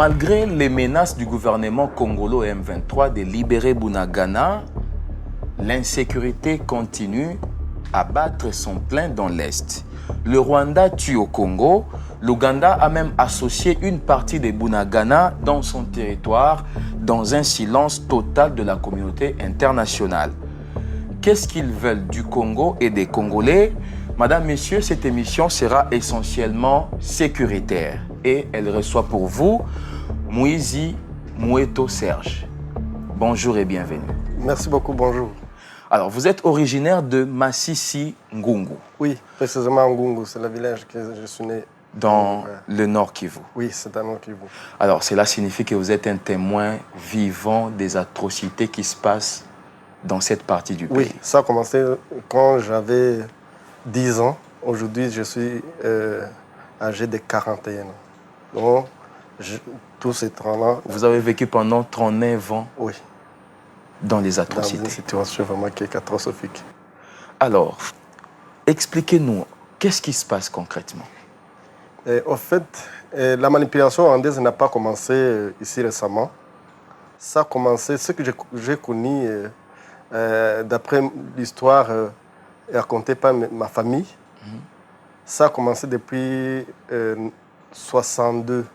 Malgré les menaces du gouvernement congolo M23 de libérer Bunagana, l'insécurité continue à battre son plein dans l'Est. Le Rwanda tue au Congo. L'Ouganda a même associé une partie des Bunagana dans son territoire dans un silence total de la communauté internationale. Qu'est-ce qu'ils veulent du Congo et des Congolais? Madame, Messieurs, cette émission sera essentiellement sécuritaire et elle reçoit pour vous Moïse Moueto Serge. Bonjour et bienvenue. Merci beaucoup, bonjour. Alors, vous êtes originaire de Masisi Ngungu. Oui, précisément Ngungu, c'est le village que je suis né. Dans le Nord Kivu. Oui, c'est dans le Nord Kivu. Alors, cela signifie que vous êtes un témoin vivant des atrocités qui se passent dans cette partie du pays. Oui, ça a commencé quand j'avais 10 ans. Aujourd'hui, je suis âgé de 41 ans. Donc, tous ces temps-là... Vous avez vécu pendant 39 ans oui, dans les atrocités. dans une situation vraiment qui est catastrophique. Alors, expliquez-nous, qu'est-ce qui se passe concrètement? Au fait, la manipulation rwandaise n'a pas commencé ici récemment. Ça a commencé, ce que j'ai connu, d'après l'histoire racontée par ma famille, ça a commencé depuis 62,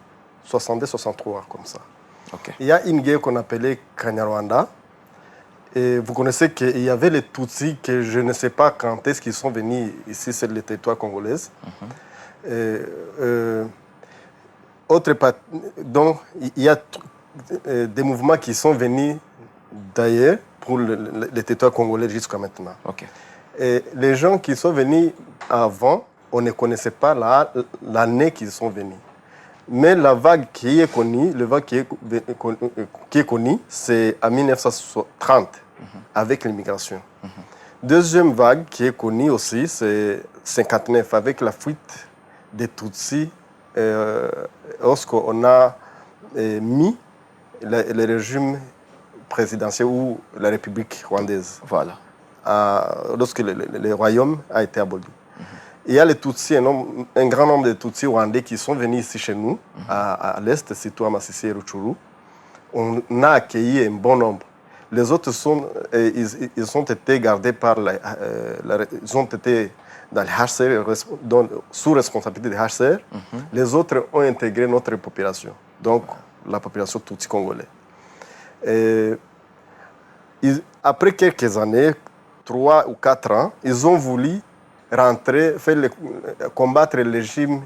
63, comme ça. Okay. Il y a une guerre qu'on appelait Kanyarwanda. Et vous connaissez qu'il y avait les Tutsis, que je ne sais pas quand est-ce qu'ils sont venus ici sur le territoire congolais. Donc, il y a des mouvements qui sont venus d'ailleurs pour le territoire congolais jusqu'à maintenant. Okay. Et les gens qui sont venus avant, on ne connaissait pas l'année qu'ils sont venus. Mais la vague qui est connue, c'est en 1930, avec l'immigration. Deuxième vague qui est connue aussi, c'est 59, avec la fuite des Tutsis, lorsqu'on a mis le régime présidentiel ou la République rwandaise. Voilà. Lorsque le royaume a été aboli. Il y a les Tutsis, un grand nombre de Tutsis rwandais qui sont venus ici chez nous, à l'Est, surtout à Masisi et Rutshuru. On a accueilli un bon nombre. Les autres ils ont été gardés par ils ont été dans le HCR, sous responsabilité du HCR. Les autres ont intégré notre population, donc la population Tutsi congolaise. Après quelques années, 3 ou 4 ans, ils ont voulu rentrer, combattre le régime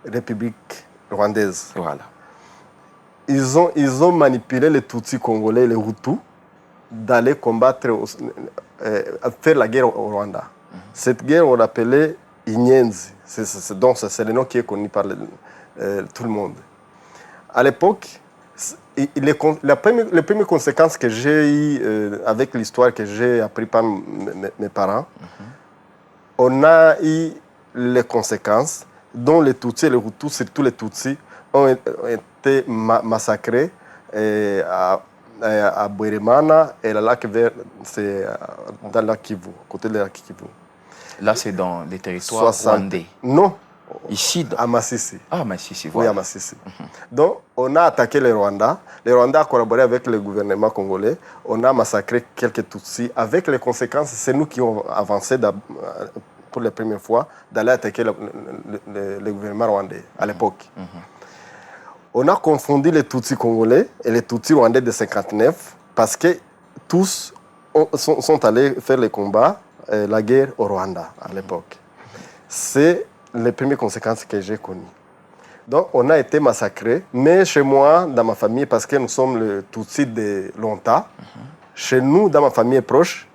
république rwandaise. Voilà. Ils ont manipulé les Tutsis congolais, les Hutus, d'aller combattre, faire la guerre au Rwanda. Cette guerre, on l'appelait Inyenzi. C'est le nom qui est connu par tout le monde. À l'époque, les premières conséquences que j'ai eues avec l'histoire que j'ai appris par mes parents, on a eu les conséquences dont les Tutsis et les Hutus, surtout les Tutsis, ont été massacrés à Bweremana et le lac vert, c'est dans le lac Kivu, côté de lac Kivu. Là, c'est dans les territoires rwandais. Non. Ici, à Masisi. Ah, Masisi, voilà. Oui, à Masisi. Donc, on a attaqué le Rwanda. Le Rwanda a collaboré avec le gouvernement congolais. On a massacré quelques Tutsis. Avec les conséquences, c'est nous qui avons avancé pour la première fois d'aller attaquer le gouvernement rwandais à l'époque. On a confondu les Tutsis congolais et les Tutsis rwandais de 59 parce que tous sont allés faire les combats, la guerre au Rwanda à l'époque. C'est les premières conséquences que j'ai connues. Donc, on a été massacrés, mais chez moi, dans ma famille, parce que nous sommes le Tutsi de Lonta, chez nous, dans ma famille proche,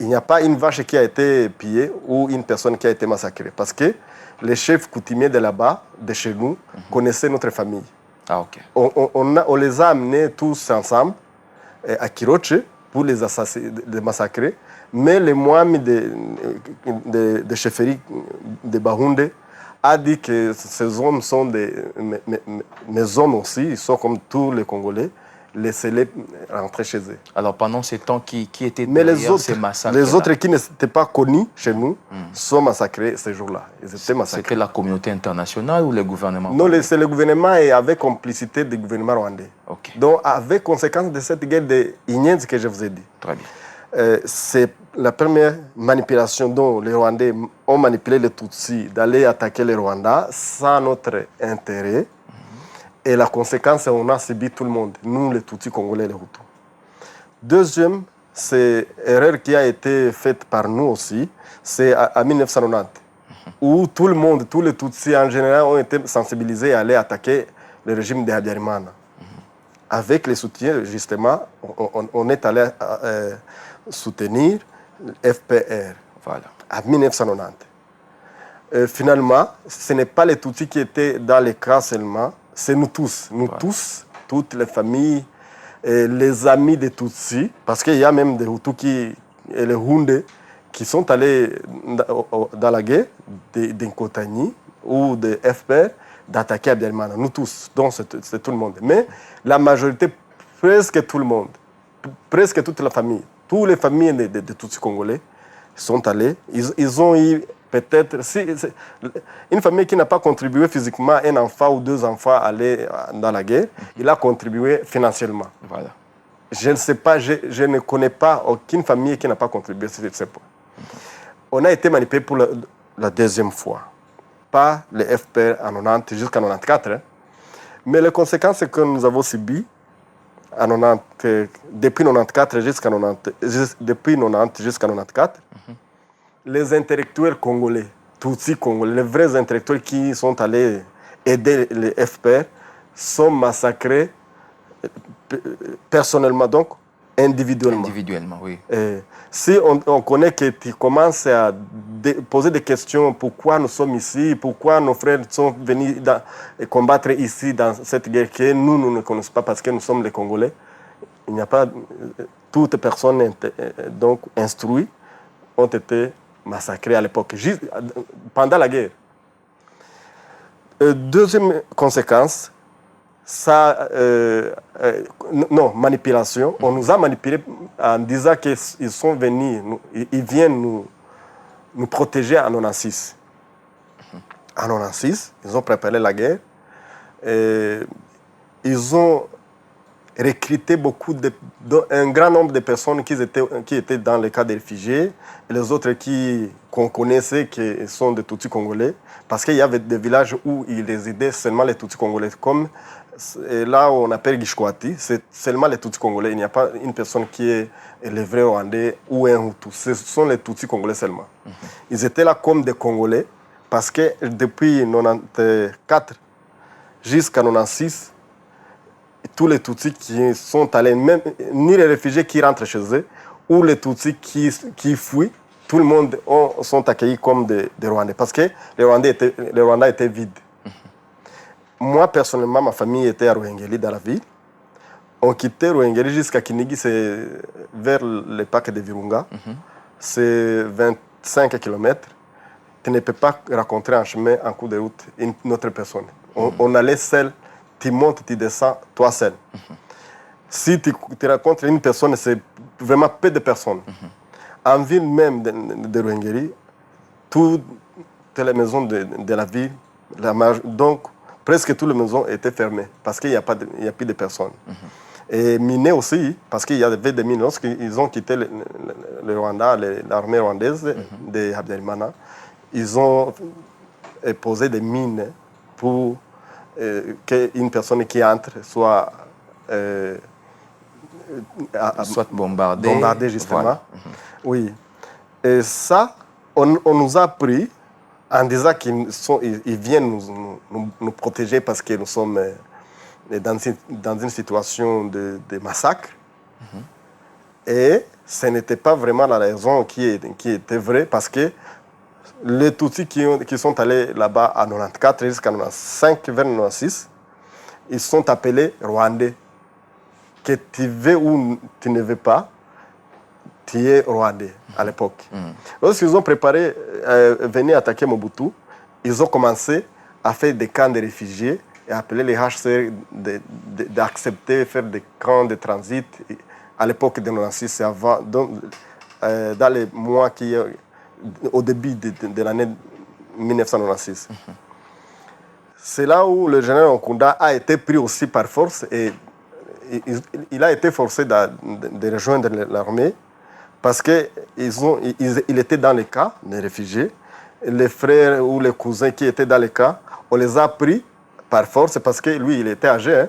il n'y a pas une vache qui a été pillée ou une personne qui a été massacrée. Parce que les chefs coutumiers de là-bas, de chez nous, connaissaient notre famille. Ah, ok. On les a amenés tous ensemble à Kiroche pour les massacrer. Mais le Moami de chefferie de Bahunde a dit que ces hommes sont mes hommes aussi, ils sont comme tous les Congolais. laissez-les rentrer chez eux. Alors pendant ces temps, qui était Mais derrière ces massacres? les autres qui n'étaient pas connus chez nous sont massacrés ces jours-là. Ils étaient massacrés. C'était la communauté internationale ou le gouvernement? Non, c'est le gouvernement et avec complicité du gouvernement rwandais. Okay. Donc, avec conséquence de cette guerre de Ignéz que je vous ai dit. Très bien. C'est la première manipulation dont les Rwandais ont manipulé les Tutsis d'aller attaquer les Rwandais sans notre intérêt. Et la conséquence, on a subi tout le monde, nous les Tutsis congolais, les Hutus. Deuxième, c'est l'erreur qui a été faite par nous aussi, c'est à 1990, où tout le monde, tous les Tutsis en général ont été sensibilisés à aller attaquer le régime de Habyarimana. Avec les soutiens, justement, on est allé soutenir FPR voilà. à 1990. Finalement, ce n'est pas les Tutsis qui étaient dans les camps seulement, c'est nous tous. Nous voilà. Tous, toutes les familles, les amis des Tutsis, parce qu'il y a même des Hutus et les Hundés qui sont allés dans la guerre des Kotani ou des FPR d'attaquer Habyarimana. Nous tous, donc c'est tout le monde. Mais la majorité, presque tout le monde, presque toute la famille, toutes les familles de Tutsis congolais sont allés. Ils ont eu peut-être... une famille qui n'a pas contribué physiquement, un enfant ou deux enfants à aller dans la guerre, il a contribué financièrement. Voilà. Je ne sais pas, je ne connais pas aucune famille qui n'a pas contribué sur ce point. On a été manipulé pour la deuxième fois. Pas les FPR en 90 jusqu'en 94, mais les conséquences que nous avons subies depuis 94 jusqu'à 94, les intellectuels congolais, Tutsis congolais, les vrais intellectuels qui sont allés aider les FPR sont massacrés personnellement, donc individuellement. Individuellement, oui. Si on connaît que tu commences à poser des questions, pourquoi nous sommes ici, pourquoi nos frères sont venus combattre ici dans cette guerre que nous ne connaissons pas parce que nous sommes les Congolais, il n'y a pas... Toutes les personnes donc instruites ont été massacrées à l'époque, pendant la guerre. Deuxième conséquence, manipulation. On nous a manipulés en disant qu'ils sont venus, ils viennent nous protéger en 96. En 96, ils ont préparé la guerre. Et ils ont recruté un grand nombre de personnes qui étaient dans les cas des réfugiés, et les autres qu'on connaissait qui sont des Tutsis congolais, parce qu'il y avait des villages où ils résidaient seulement les Tutsis congolais, comme là où on appelle Gishkwati, c'est seulement les Tutsis congolais. Il n'y a pas une personne qui est le vrai Rwandais ou un Hutu. Ce sont les Tutsis congolais seulement. Ils étaient là comme des Congolais parce que depuis 1994 jusqu'à 1996, tous les Tutsis qui sont allés, même ni les réfugiés qui rentrent chez eux, ou les Tutsis qui fuient, tout le monde sont accueillis comme des Rwandais parce que les Rwandais étaient vides. Moi, personnellement, ma famille était à Ruhengeri, dans la ville. On quittait Ruhengeri jusqu'à Kinigi, c'est vers le parc de Virunga. C'est 25 km. Tu ne peux pas rencontrer en chemin, en cours de route, une autre personne. On allait seul, tu montes, tu descends, toi seul. Si tu rencontres une personne, c'est vraiment peu de personnes. En ville même de Ruhengeri, toutes les maisons de la ville, donc, presque toutes les maisons étaient fermées parce qu'il n'y a plus de personnes. Et minées aussi, parce qu'il y avait des mines. Lorsqu'ils ont quitté le Rwanda, l'armée rwandaise de Habyarimana, ils ont posé des mines pour qu'une personne qui entre soit bombardée justement. Voilà. Oui. Et ça, on nous a pris en disant qu'ils viennent nous protéger parce que nous sommes dans une situation de massacre. Et ce n'était pas vraiment la raison qui était vraie parce que les Tutsis qui sont allés là-bas à 94 jusqu'à 95, vers 96, ils sont appelés Rwandais. Que tu veux ou tu ne veux pas, tu es Rwandais à l'époque. Lorsqu'ils ont préparé venir attaquer Mobutu, ils ont commencé à faire des camps de réfugiés et appelé les HCR d'accepter de faire des camps de transit à l'époque de 96, c'est avant, dans les mois au début de l'année 1996. C'est là où le général Nkunda a été pris aussi par force et il a été forcé de rejoindre l'armée parce qu'il était dans les camps, les réfugiés. Les frères ou les cousins qui étaient dans les camps, on les a pris par force parce que lui, il était âgé. Hein.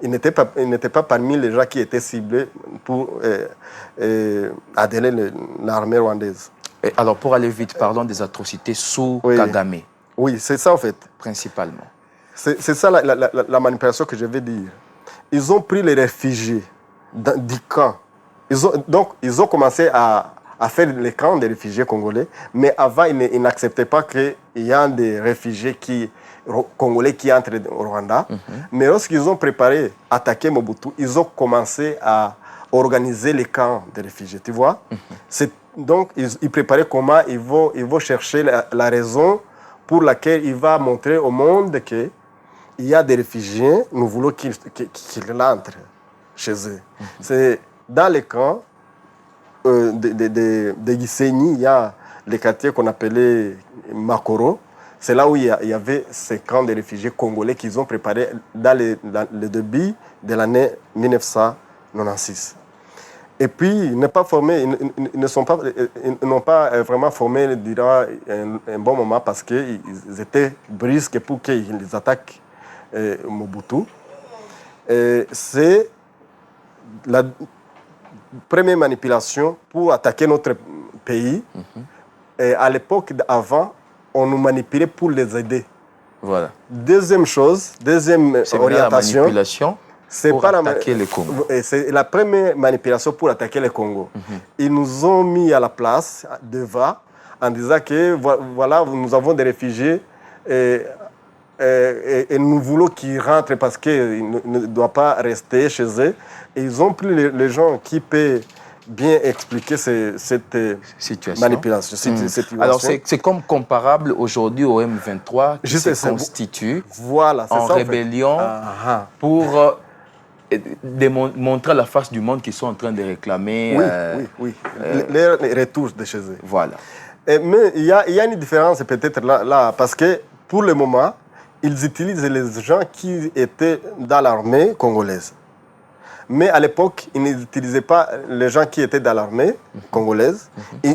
Il n'était pas parmi les gens qui étaient ciblés pour adhérer l'armée rwandaise. Et alors, pour aller vite, parlons des atrocités sous Kagame. Oui, c'est ça en fait. Principalement. C'est ça la manipulation que je vais dire. Ils ont pris les réfugiés du camp. Ils ont commencé à faire les camps des réfugiés congolais, mais avant, ils n'acceptaient pas qu'il y ait des réfugiés congolais qui entrent au Rwanda. Mais lorsqu'ils ont préparé attaquer Mobutu, ils ont commencé à organiser les camps des réfugiés, tu vois. Donc, ils préparaient comment ils vont chercher la raison pour laquelle il va montrer au monde qu'il y a des réfugiés, nous voulons qu'ils entrent chez eux. C'est dans les camps de Gisenyi, il y a les quartiers qu'on appelait Makoro. C'est là où il y avait ces camps de réfugiés congolais qu'ils ont préparés dans le début de l'année 1996. Et puis, ils n'ont pas vraiment formé durant un bon moment parce qu'ils étaient brusques pour qu'ils attaquent Mobutu. C'est la première manipulation pour attaquer notre pays. Et à l'époque avant, on nous manipulait pour les aider. Voilà. Deuxième orientation. La manipulation pour attaquer le Congo. C'est la première manipulation pour attaquer le Congo. Ils nous ont mis à la place devant en disant que voilà, nous avons des réfugiés et nous voulons qu'ils rentrent parce qu'ils ne doivent pas rester chez eux. Et ils ont pris les gens qui peuvent bien expliquer cette manipulation. Alors, c'est comme comparable aujourd'hui au M23 qui se constitue en rébellion pour montrer la face du monde qu'ils sont en train de réclamer. Oui. Les retours de chez eux. Voilà. Mais il y a une différence peut-être là, parce que pour le moment, ils utilisent les gens qui étaient dans l'armée congolaise. Mais à l'époque, ils n'utilisaient pas les gens qui étaient dans l'armée congolaise.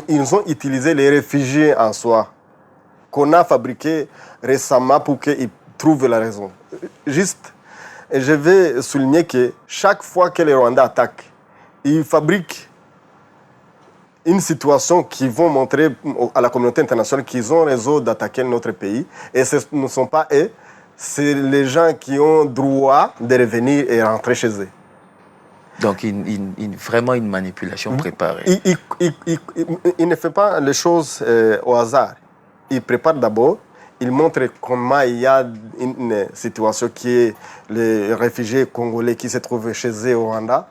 Ils ont utilisé les réfugiés en soi, qu'on a fabriqués récemment pour qu'ils trouvent la raison. Juste, et je vais souligner que chaque fois que les Rwandais attaquent, ils fabriquent une situation qui vont montrer à la communauté internationale qu'ils ont raison d'attaquer notre pays. Et ce ne sont pas eux, c'est les gens qui ont droit de revenir et rentrer chez eux. Donc, vraiment une manipulation préparée. Il ne fait pas les choses au hasard. Il prépare d'abord, il montre comment il y a une situation qui est les réfugiés congolais qui se trouvent chez eux au Rwanda.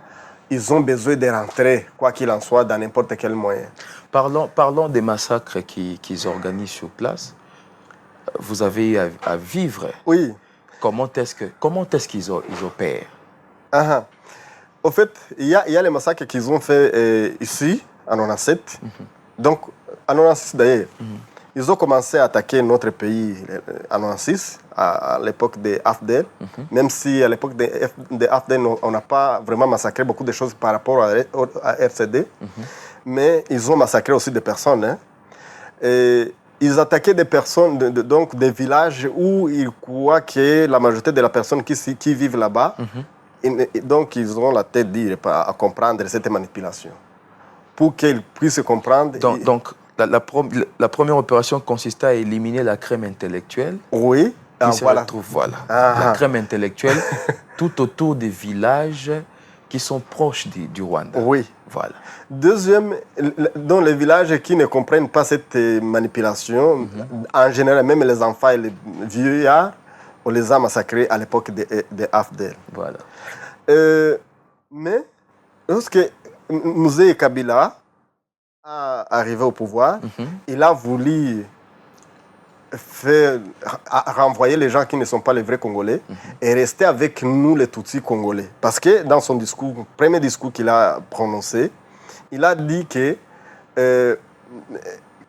Ils ont besoin de rentrer, quoi qu'il en soit, dans n'importe quel moyen. Parlons des massacres qu'ils organisent sur place. Vous avez eu à vivre. Oui. Comment est-ce qu'ils opèrent? Au fait, il y a les massacres qu'ils ont fait ici, en 97. Donc, en 96 d'ailleurs, ils ont commencé à attaquer notre pays en 96, à l'époque des AFDEL. Même si à l'époque des AFDEL, on n'a pas vraiment massacré beaucoup de choses par rapport à RCD. Mais ils ont massacré aussi des personnes. Hein. Et ils attaquaient des personnes, donc des villages où ils croient que la majorité de la personne qui vivent là-bas, donc ils ont la tête dure à comprendre cette manipulation. Pour qu'ils puissent comprendre... Donc la première opération consistait à éliminer la crème intellectuelle. Oui. Qui se retrouve, la crème intellectuelle tout autour des villages qui sont proches du Rwanda. Oui. Voilà. Deuxième, dans les villages qui ne comprennent pas cette manipulation, en général, même les enfants et les vieillards, on les a massacrés à l'époque des AFDEL. Voilà. Mais lorsque Mouzé Kabila est arrivé au pouvoir, il a voulu renvoyer les gens qui ne sont pas les vrais Congolais et rester avec nous, les Tutsis congolais. Parce que dans son discours, premier discours qu'il a prononcé, il a dit que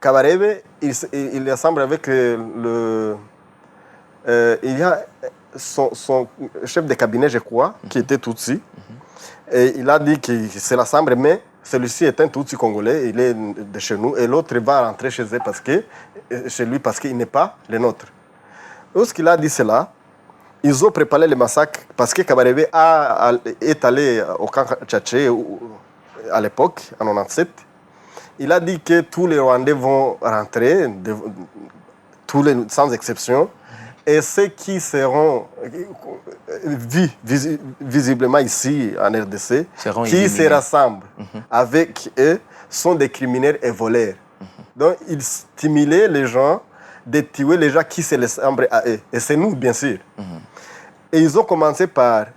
Kabarebe, il assemble avec il y a son chef de cabinet, je crois, qui était Tutsi. Et il a dit que c'est l'assemble, mais celui-ci est un Tutsi congolais, il est de chez nous, et l'autre va rentrer chez lui parce qu'il n'est pas le nôtre. Lorsqu'il a dit cela, ils ont préparé le massacre parce que Kabarebe est allé au camp Tchatché à l'époque, en 97. Il a dit que tous les Rwandais vont rentrer, sans exception, et ceux qui seront visiblement ici en RDC, qui se rassemblent avec eux, sont des criminels et voleurs. Donc, ils stimulaient les gens de tuer les gens qui se ressemblent à eux. Et c'est nous, bien sûr. Et ils ont commencé par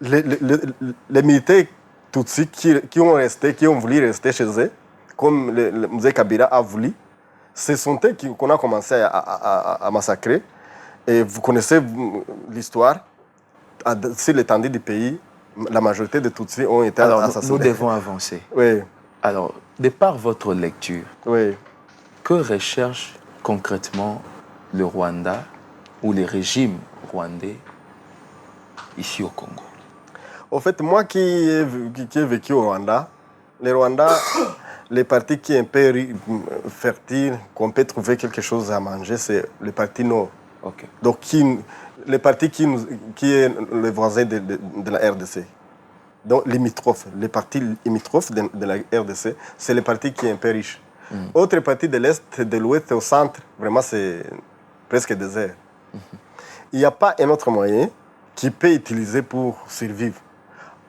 les militaires Tutsis qui ont voulu rester chez eux, comme le Mzee Kabila a voulu. Ce sont eux qu'on a commencé à massacrer. Et vous connaissez l'histoire. Sur l'étendue du pays, la majorité des Tutsis ont été assassinés. Nous devons avancer. Oui. Alors, de par votre lecture, oui. Que recherche concrètement le Rwanda ou les régimes rwandais ici au Congo? En fait, moi qui ai vécu au Rwanda, le Rwanda, les parties qui sont un peu fertiles, qu'on peut trouver quelque chose à manger, c'est le parti nord. Okay. Donc, les partis qui est le voisin de la RDC. Donc, les partis limitrophes de la RDC, c'est les partis qui sont un peu riches. Autres parties de l'Est, de l'Ouest, au centre, vraiment, c'est presque désert. Il n'y a pas un autre moyen qui peut utiliser pour survivre.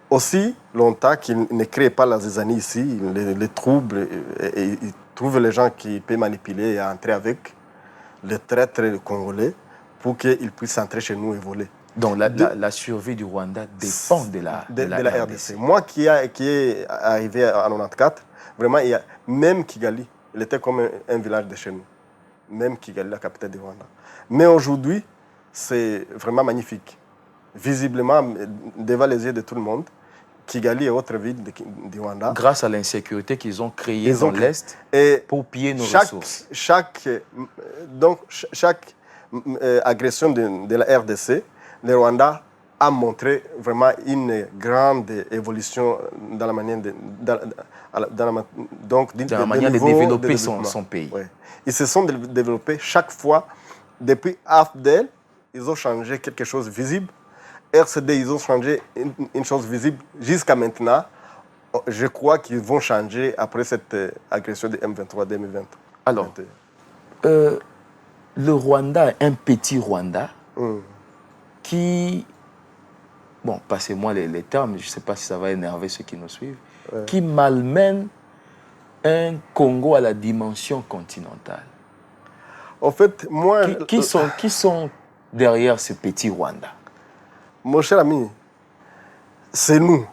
Aussi longtemps qu'il ne crée pas la zizanie ici, les troubles, et il trouve les gens qui peuvent manipuler et entrer avec les traîtres congolais pour qu'ils puissent entrer chez nous et voler. Donc la survie du Rwanda dépend de la RDC. Moi qui est arrivé en 1994, vraiment, même Kigali, il était comme un village de chez nous. Même Kigali, la capitale du Rwanda. Mais aujourd'hui, c'est vraiment magnifique. Visiblement, devant les yeux de tout le monde, Kigali est autre ville du Rwanda. Grâce à l'insécurité qu'ils ont créée dans l'Est pour piller nos ressources. Chaque agression de la RDC, le Rwanda a montré vraiment une grande évolution dans la manière de développer son pays. Ouais. Ils se sont développés chaque fois. Depuis AFDL, ils ont changé quelque chose de visible. RCD, ils ont changé une chose visible. Jusqu'à maintenant, je crois qu'ils vont changer après cette agression de M23 2020. Alors, le Rwanda, un petit Rwanda, qui, bon, passez-moi les termes, je ne sais pas si ça va énerver ceux qui nous suivent, qui malmène un Congo à la dimension continentale. En fait, moi... Qui sont derrière ce petit Rwanda? Mon cher ami, c'est nous.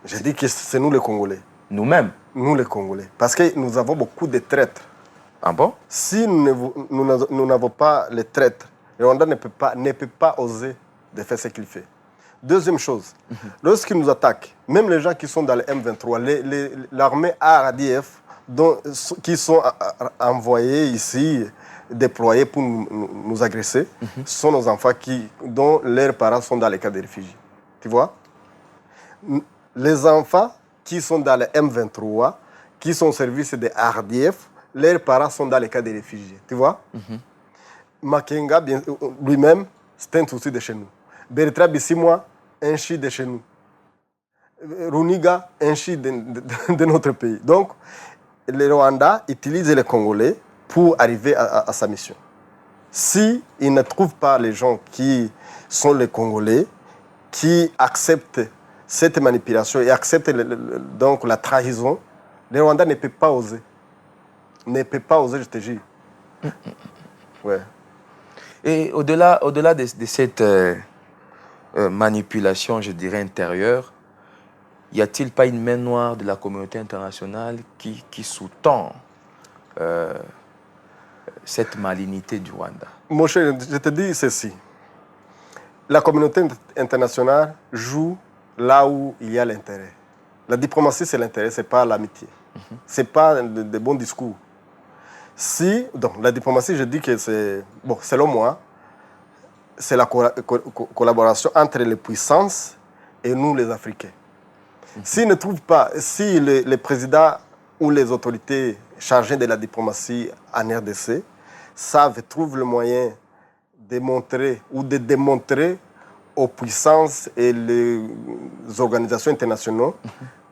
Je dis que c'est nous les Congolais. Nous-mêmes? Nous les Congolais. Parce que nous avons beaucoup de traîtres. Ah bon? Si nous n'avons pas les traîtres, le Rwanda ne peut pas oser de faire ce qu'il fait. Deuxième chose, lorsqu'ils nous attaquent, même les gens qui sont dans le M23, l'armée RDF, qui sont envoyés ici, déployés pour nous agresser, sont nos enfants dont leurs parents sont dans les camps de réfugiés. Tu vois? Les enfants qui sont dans le M23, qui sont au service de RDF, leurs parents sont dans les camps de réfugiés. Tu vois? Makenga, lui-même, c'est un souci de chez nous. Bertrand Bissimois, un chi de chez nous. Runiga, un chi de notre pays. Donc, le Rwanda utilise les Congolais pour arriver à sa mission. S'il ne trouve pas les gens qui sont les Congolais, qui acceptent cette manipulation et acceptent donc la trahison, le Rwanda ne peut pas oser. Ne peut pas oser, je te jure. Ouais. Et au-delà de cette manipulation, je dirais, intérieure, y a-t-il pas une main noire de la communauté internationale qui sous-tend cette malignité du Rwanda? Mon cher, je te dis ceci. La communauté internationale joue là où il y a l'intérêt. La diplomatie, c'est l'intérêt, ce n'est pas l'amitié. Ce n'est pas de bons discours. Donc, la diplomatie, je dis que c'est, bon, selon moi, c'est la collaboration entre les puissances et nous, les Africains. S'ils ne trouvent pas, si les présidents ou les autorités chargées de la diplomatie en RDC trouvent le moyen de montrer ou de démontrer aux puissances et les organisations internationales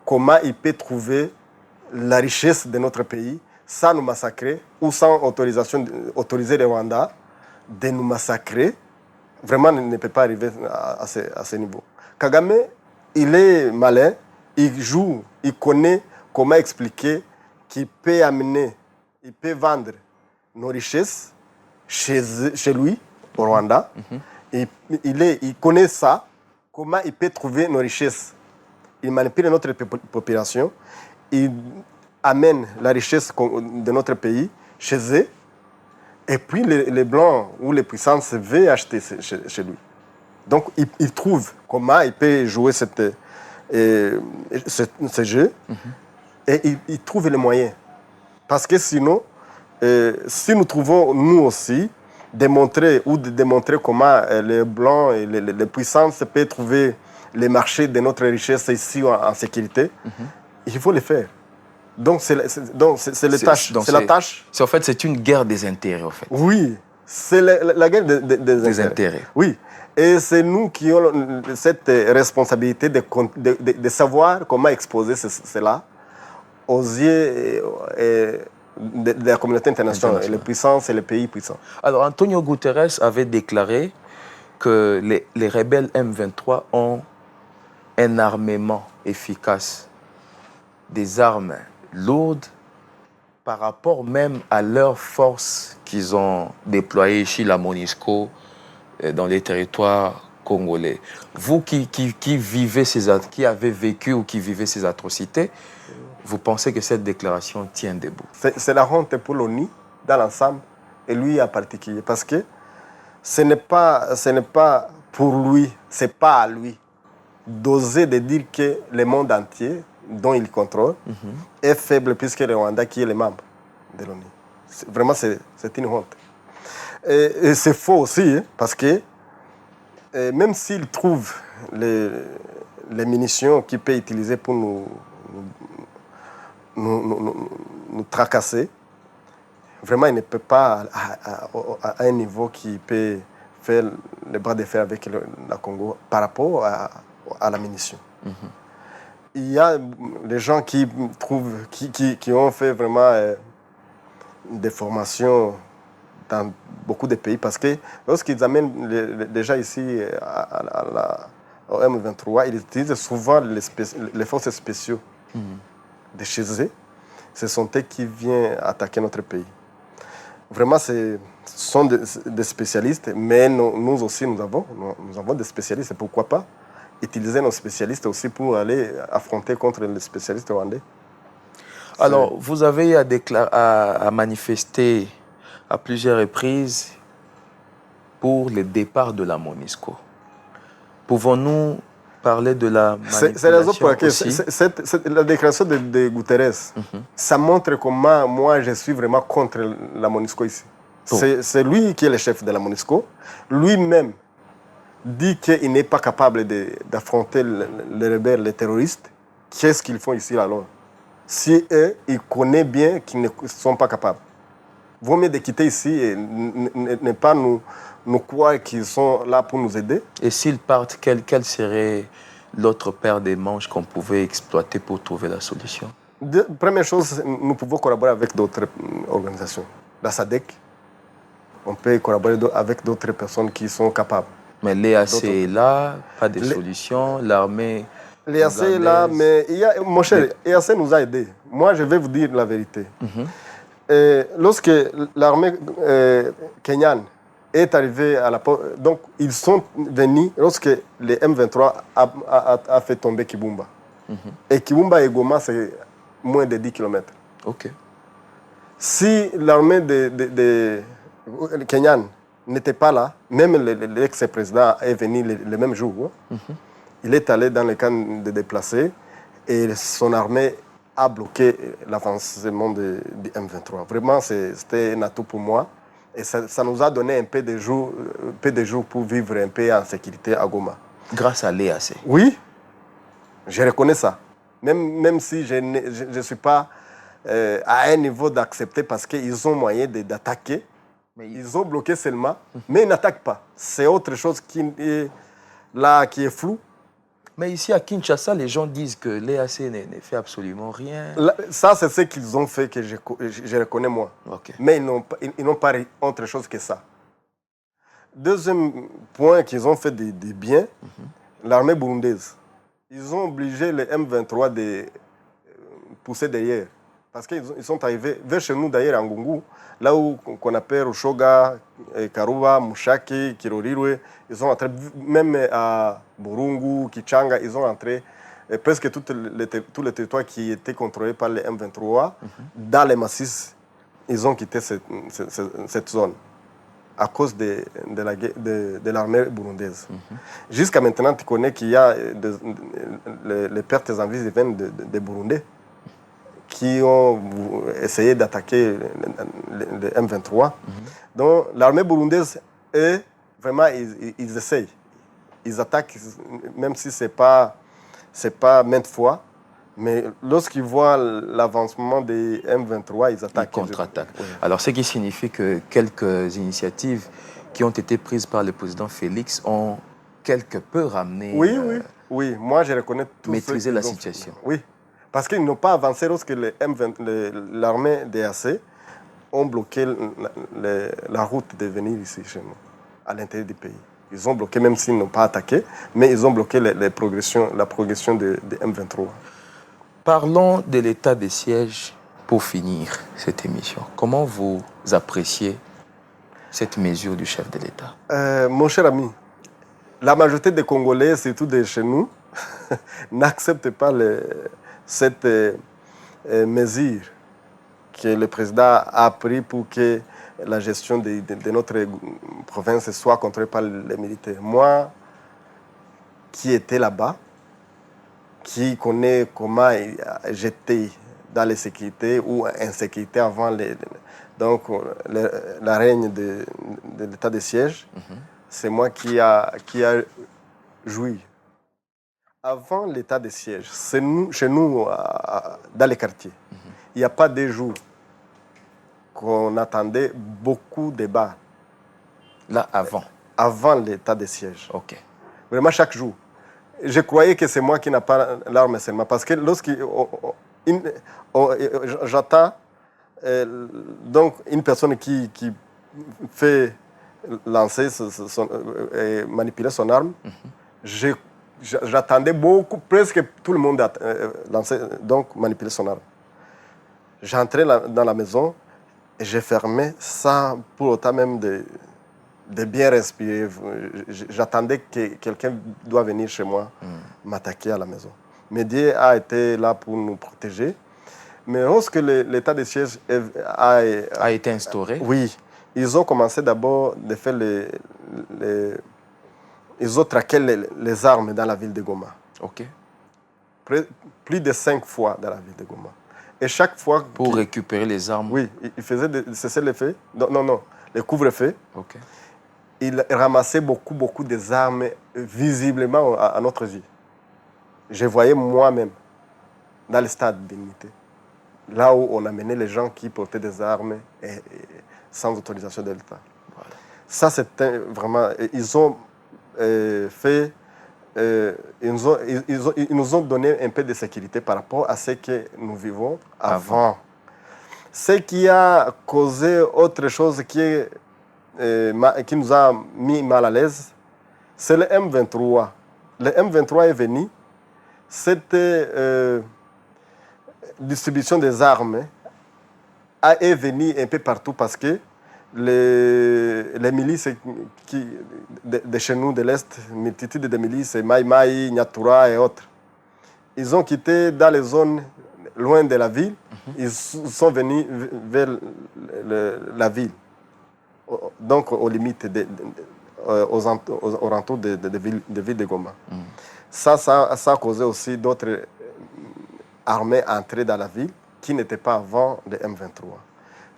comment ils peuvent trouver la richesse de notre pays sans nous massacrer ou sans autoriser les Rwandais de nous massacrer, vraiment ne peut pas arriver à ce niveau. Kagame, il est malin, il joue, il connaît comment expliquer qu'il peut amener, il peut vendre nos richesses chez lui, au Rwanda. Il connaît ça, comment il peut trouver nos richesses. Il manipule notre population, il amène la richesse de notre pays chez eux, et puis les Blancs ou les puissances veulent acheter chez lui. Donc il trouve comment il peut jouer ce jeu, et il trouve les moyens. Parce que sinon, si nous trouvons, nous aussi, de démontrer comment les Blancs et les puissances peuvent trouver les marchés de notre richesse ici en sécurité, il faut le faire. Donc c'est la tâche. En fait, c'est une guerre des intérêts, en fait. Oui, c'est la guerre des intérêts. Oui, et c'est nous qui avons cette responsabilité de savoir comment exposer cela aux yeux de la communauté internationale, les puissances et les pays puissants. Alors, Antonio Guterres avait déclaré que les rebelles M23 ont un armement efficace, des armes lourdes par rapport même à leurs forces qu'ils ont déployées chez la MONUSCO dans les territoires congolais. Vous qui avez vécu ou qui vivez ces atrocités, vous pensez que cette déclaration tient debout? C'est la honte pour l'ONU dans l'ensemble et lui en particulier, parce que ce n'est pas pour lui, c'est pas à lui d'oser de dire que le monde entier dont il contrôle est faible puisque le Rwanda qui est le membre de l'ONU. Vraiment, c'est une honte. Et c'est faux aussi, parce que même s'il trouve les munitions qu'il peut utiliser pour nous tracasser, vraiment, il ne peut pas à un niveau qui peut faire le bras de fer avec la Congo par rapport à la munition. Il y a des gens qui ont fait vraiment des formations dans beaucoup de pays, parce que lorsqu'ils amènent déjà ici au M23, ils utilisent souvent les forces spéciaux de chez eux. Ce sont eux qui viennent attaquer notre pays. Vraiment, ce sont des spécialistes, mais nous aussi, nous avons des spécialistes. Pourquoi pas utiliser nos spécialistes aussi pour aller affronter contre les spécialistes rwandais? Alors, vous avez à manifester à plusieurs reprises pour le départ de la MONUSCO. Pouvons-nous parler de la manipulation? C'est la raison pour laquelle la déclaration de Guterres, ça montre comment moi je suis vraiment contre la MONUSCO ici. C'est lui qui est le chef de la MONUSCO. Lui-même dit qu'il n'est pas capable d'affronter les rebelles, les terroristes. Qu'est-ce qu'ils font ici alors? Si eux, ils connaissent bien qu'ils ne sont pas capables. Vaut mieux de quitter ici et ne pas nous croire qu'ils sont là pour nous aider. Et s'ils partent, quelle serait l'autre paire des manches qu'on pouvait exploiter pour trouver la solution? Première chose, nous pouvons collaborer avec d'autres organisations. La SADC, on peut collaborer avec d'autres personnes qui sont capables. Mais l'EAC est là, pas de solution, l'armée... L'EAC est là, mais mon cher, l'EAC nous a aidés. Moi, je vais vous dire la vérité. Lorsque l'armée kenyane est arrivée à la porte, donc ils sont venus lorsque le M23 a fait tomber Kibumba. Et Kibumba et Goma, c'est moins de 10 km. Ok. Si l'armée de Kenyan n'était pas là, même l'ex-président est venu le même jour, il est allé dans les camps de déplacés et son armée a bloqué l'avancement du M23. Vraiment, c'était un atout pour moi. Et ça nous a donné un peu de jours pour vivre un peu en sécurité à Goma. Grâce à l'EAC. Oui, je reconnais ça. Même si je ne suis pas à un niveau d'accepter parce qu'ils ont moyen d'attaquer. Ils ont bloqué seulement, mais ils n'attaquent pas. C'est autre chose qui est flou. Mais ici à Kinshasa, les gens disent que l'EAC ne fait absolument rien. Ça, c'est ce qu'ils ont fait que je reconnais moi. Okay. Mais ils n'ont pas autre chose que ça. Deuxième point qu'ils ont fait de bien, l'armée burundaise. Ils ont obligé les M23 de pousser derrière. Parce qu'ils sont arrivés vers chez nous d'ailleurs en Gungu, là où on appelle Rushoga, Karuba, Mushaki, Kirorirwe. Ils sont entrés, même à Burungu, Kichanga, ils ont entré presque tous les territoires qui étaient contrôlés par les M23. Dans les massifs, ils ont quitté cette zone à cause de l'armée burundaise. Jusqu'à maintenant, tu connais qu'il y a les pertes en vie viennent des Burundais qui ont essayé d'attaquer le M23. Donc l'armée burundaise, eux, vraiment, ils essayent. Ils attaquent, même si ce n'est pas maintes fois. Mais lorsqu'ils voient l'avancement des M23, ils attaquent. Ils contre-attaquent. Oui. Alors, ce qui signifie que quelques initiatives qui ont été prises par le président Félix ont quelque peu ramené... Oui, moi je reconnais tout maîtriser la situation. Oui. Parce qu'ils n'ont pas avancé lorsque l'armée DAC ont bloqué la route de venir ici chez nous, à l'intérieur du pays. Ils ont bloqué, même s'ils n'ont pas attaqué, mais ils ont bloqué la progression de M23. Parlons de l'état de siège pour finir cette émission. Comment vous appréciez cette mesure du chef de l'État? Mon cher ami, la majorité des Congolais, surtout de chez nous, n'acceptent pas cette mesure que le président a prise pour que la gestion de notre province soit contrôlée par les militaires. Moi, qui étais là-bas, qui connaît comment j'étais dans les sécurités ou insécurité avant la règne de l'état de siège, c'est moi qui a joui. Avant l'état de siège, chez nous, dans les quartiers, il n'y a pas de jours qu'on attendait beaucoup de débats. Là, avant? Avant l'état de siège. Ok. Vraiment chaque jour. Je croyais que c'est moi qui n'ai pas l'arme seulement. Parce que j'attends donc une personne qui fait lancer et manipuler son arme, j'attendais beaucoup, presque tout le monde lancer, donc manipuler son arme. J'entrais dans la maison et j'ai fermé sans pour autant même de bien respirer. J'attendais que quelqu'un doit venir chez moi m'attaquer à la maison. Mais Dieu a été là pour nous protéger. Mais lorsque l'état de siège a été instauré, oui, ils ont commencé d'abord de faire ils ont traqué les armes dans la ville de Goma. Ok. Plus de 5 fois dans la ville de Goma. Et chaque fois... Pour récupérer les armes? Oui, ils faisaient cesser les faits. Non, les couvre-feux. Ok. Ils ramassaient beaucoup des armes visiblement à notre yeux. Je voyais moi-même dans le stade d'unité, là où on amenait les gens qui portaient des armes sans autorisation de l'État. Voilà. Ça, c'était vraiment... Ils ont fait... ils nous ont donné un peu de sécurité par rapport à ce que nous vivons avant. Ce qui a causé autre chose qui nous a mis mal à l'aise, c'est le M23. Le M23 est venu. Cette distribution des armes est venue un peu partout parce que les milices de chez nous, de l'Est, multitude de milices, Maï Maï, Nyatura et autres, ils ont quitté dans les zones loin de la ville Ils sont venus vers la ville, donc aux limites, aux alentours de ville de Goma. Ça a causé aussi d'autres armées entrer dans la ville qui n'étaient pas avant le M23.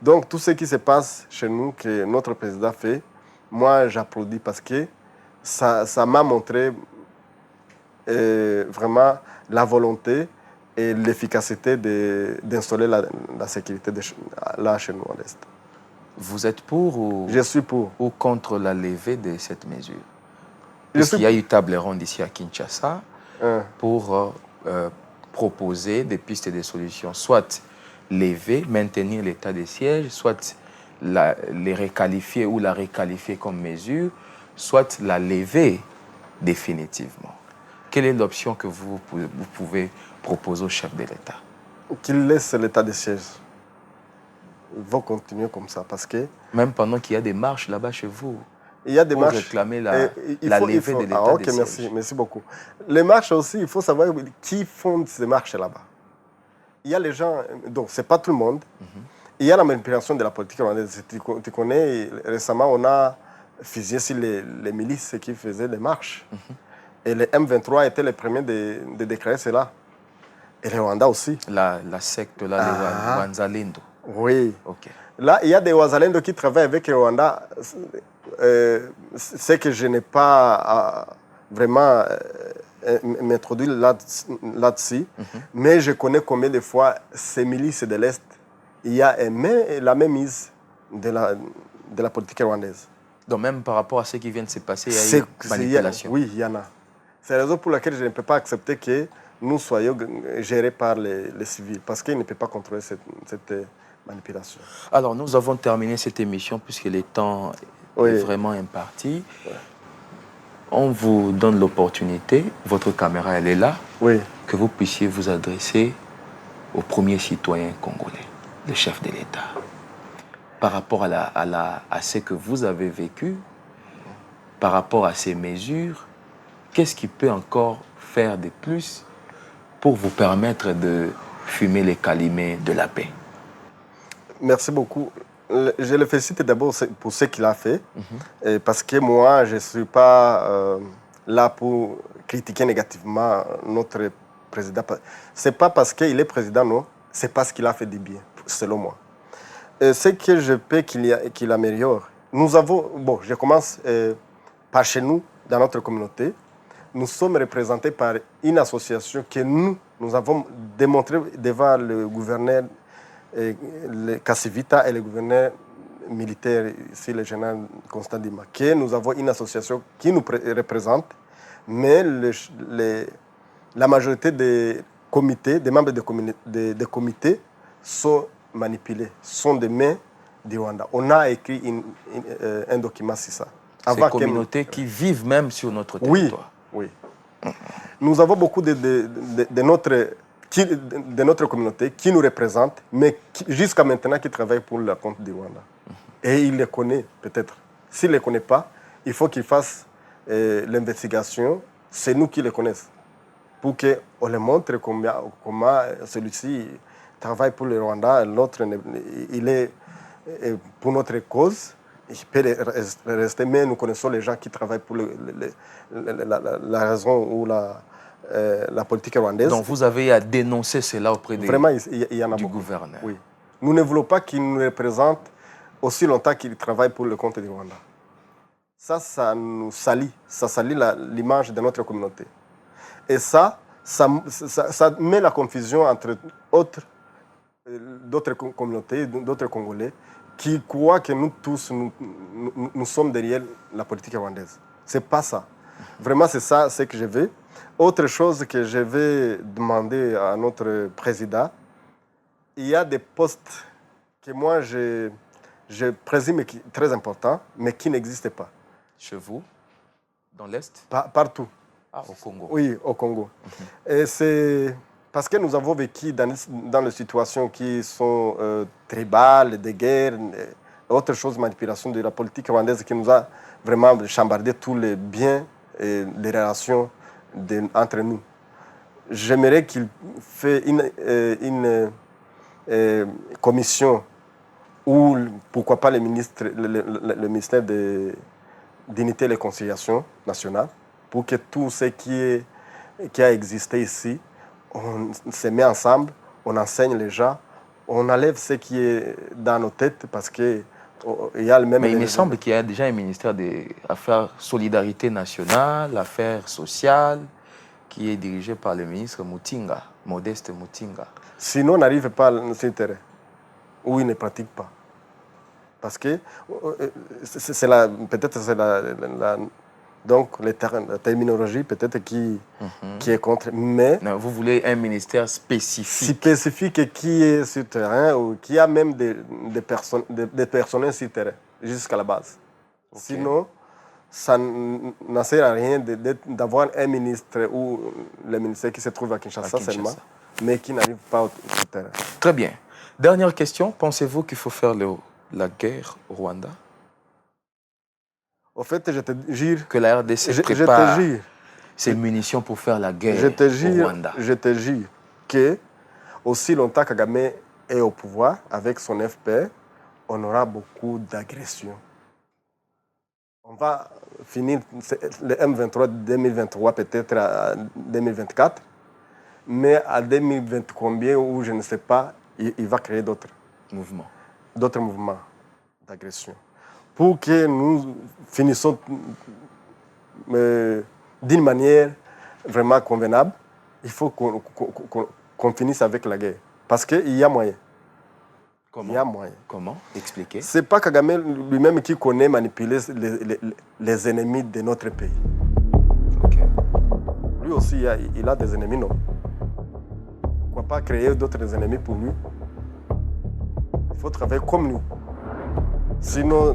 Donc tout ce qui se passe chez nous, que notre président fait, moi j'applaudis parce que ça m'a montré vraiment la volonté et l'efficacité d'installer la sécurité là chez nous à l'Est. Vous êtes pour Je suis pour. ou contre la levée de cette mesure? Il y a eu table ronde ici à Kinshasa pour proposer des pistes et des solutions, soit lever, maintenir l'état de siège, soit les requalifier ou la requalifier comme mesure, soit la lever définitivement. Quelle est l'option que vous pouvez proposer au chef de l'État? Qu'il laisse l'état de siège. Ils vont continuer comme ça parce que... Même pendant qu'il y a des marches là-bas chez vous, il y a des pour marches, réclamer la levée de l'état de siège. Merci beaucoup. Les marches aussi, il faut savoir qui font ces marches là-bas. Il y a les gens, donc ce n'est pas tout le monde. Il y a la manipulation de la politique rwandaise. Tu connais, récemment, on a fusillé sur les milices qui faisaient les marches. Et les M23 étaient les premiers de déclarer cela. Et les Rwandais aussi. La secte, là, les Wanzalendo. Oui. Ok. Là, il y a des Wanzalendo qui travaillent avec les Rwandais. C'est que je n'ai pas vraiment m'introduit là-dessus. Mais je connais combien de fois ces milices de l'Est, il y a la même mise de la politique rwandaise. Donc même par rapport à ce qui vient de se passer, il y a eu manipulation. Oui, il y en a. C'est la raison pour laquelle je ne peux pas accepter que nous soyons gérés par les civils, parce qu'ils ne peuvent pas contrôler cette manipulation. Alors, nous avons terminé cette émission puisque le temps est vraiment imparti. On vous donne l'opportunité, votre caméra, elle est là, que vous puissiez vous adresser au premier citoyen congolais, le chef de l'État. Par rapport à ce que vous avez vécu, par rapport à ces mesures, qu'est-ce qui peut encore faire de plus pour vous permettre de fumer les calumet de la paix? Merci beaucoup. Je le félicite d'abord pour ce qu'il a fait, parce que moi, je ne suis pas là pour critiquer négativement notre président. Ce n'est pas parce qu'il est président, non, c'est parce qu'il a fait du bien, selon moi. Ce que je peux qu'il améliore, nous avons, bon, je commence par chez nous, dans notre communauté, nous sommes représentés par une association que nous avons démontré devant le gouverneur le Kassivita et le gouverneur militaire, ici le général Constant Dima, que nous avons une association qui nous représente, mais la majorité des comités, des membres des comités sont manipulés, sont des mains du Rwanda. On a écrit un document sur ça. Ces communautés qui vivent même sur notre territoire. Oui. Nous avons beaucoup de notre communauté qui nous représentent, mais jusqu'à maintenant qui travaillent pour le compte du Rwanda. Et il les connaît peut-être. S'il ne les connaît pas, il faut qu'il fasse l'investigation. C'est nous qui les connaissons. Pour qu'on les montre comment celui-ci travaille pour le Rwanda, l'autre, il est pour notre cause. Il peut rester, mais nous connaissons les gens qui travaillent pour la raison ou la politique rwandaise. Donc vous avez à dénoncer cela auprès du gouverneur. Oui. Nous ne voulons pas qu'il nous représente aussi longtemps qu'il travaille pour le compte du Rwanda. Ça nous salit. Ça salit l'image de notre communauté. Et ça met la confusion entre d'autres communautés, d'autres Congolais, qui croient que nous tous, nous sommes derrière la politique rwandaise. Ce n'est pas ça. Vraiment, c'est ça ce que je veux. Autre chose que je vais demander à notre président, il y a des postes que moi, je présume très importants, mais qui n'existent pas. Chez vous? Dans l'Est? Partout. Ah, au Congo? Oui, au Congo. Et c'est parce que nous avons vécu dans des situations qui sont tribales, de guerre, autre chose, manipulation de la politique rwandaise qui nous a vraiment chambardé tous les biens et les relations entre nous. J'aimerais qu'il fasse commission ou pourquoi pas le ministère de d'Unité et de Conciliation nationale pour que tout ce qui a existé ici, on se met ensemble, on enseigne les gens, on enlève ce qui est dans nos têtes parce que il y a le même... Mais il me semble qu'il y a déjà un ministère des Affaires Solidarité nationale, Affaires sociales, qui est dirigé par le ministre Mutinga, Modeste Mutinga. Sinon, on n'arrive pas à ce terrain où il ne pratique pas. Parce que peut-être c'est donc la terminologie peut-être qui est contre. Mais non, vous voulez un ministère spécifique. Spécifique et qui est sur le terrain ou qui a même des personnels sur le terrain jusqu'à la base. Okay. Sinon, ça ne sert à rien d'avoir un ministre ou le ministère qui se trouve à Kinshasa seulement, mais qui n'arrive pas au terrain. Très bien. Dernière question. Pensez-vous qu'il faut faire la guerre au Rwanda? Au fait, je te jure que la RDC prépare ses munitions pour faire la guerre au Rwanda. Je te jure que aussi longtemps Kagame est au pouvoir avec son FPR, on aura beaucoup d'agressions. On va finir le M23 2023 peut-être à 2024, mais à 2020 combien ou je ne sais pas, il va créer d'autres mouvements d'agression. Pour que nous finissions d'une manière vraiment convenable, il faut qu'on finisse avec la guerre. Parce qu'il y a moyen. Comment? Il y a moyen. Comment? Expliquez. Ce n'est pas Kagame lui-même qui connaît manipuler les ennemis de notre pays. Okay. Lui aussi, il a des ennemis, non? Pourquoi pas créer d'autres ennemis pour lui? Il faut travailler comme nous. Sinon,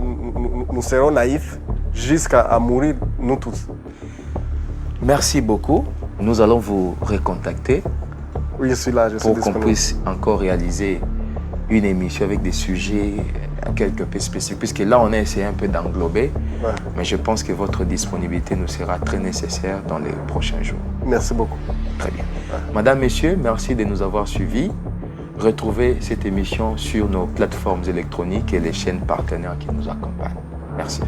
nous serons naïfs jusqu'à mourir, nous tous. Merci beaucoup. Nous allons vous recontacter. Oui, je suis là, je suis disponible. Pour qu'on puisse encore réaliser une émission avec des sujets quelque peu spécifiques. Puisque là, on a essayé un peu d'englober. Ouais. Mais je pense que votre disponibilité nous sera très nécessaire dans les prochains jours. Merci beaucoup. Très bien. Ouais. Madame, Messieurs, merci de nous avoir suivis. Retrouvez cette émission sur nos plateformes électroniques et les chaînes partenaires qui nous accompagnent. Merci.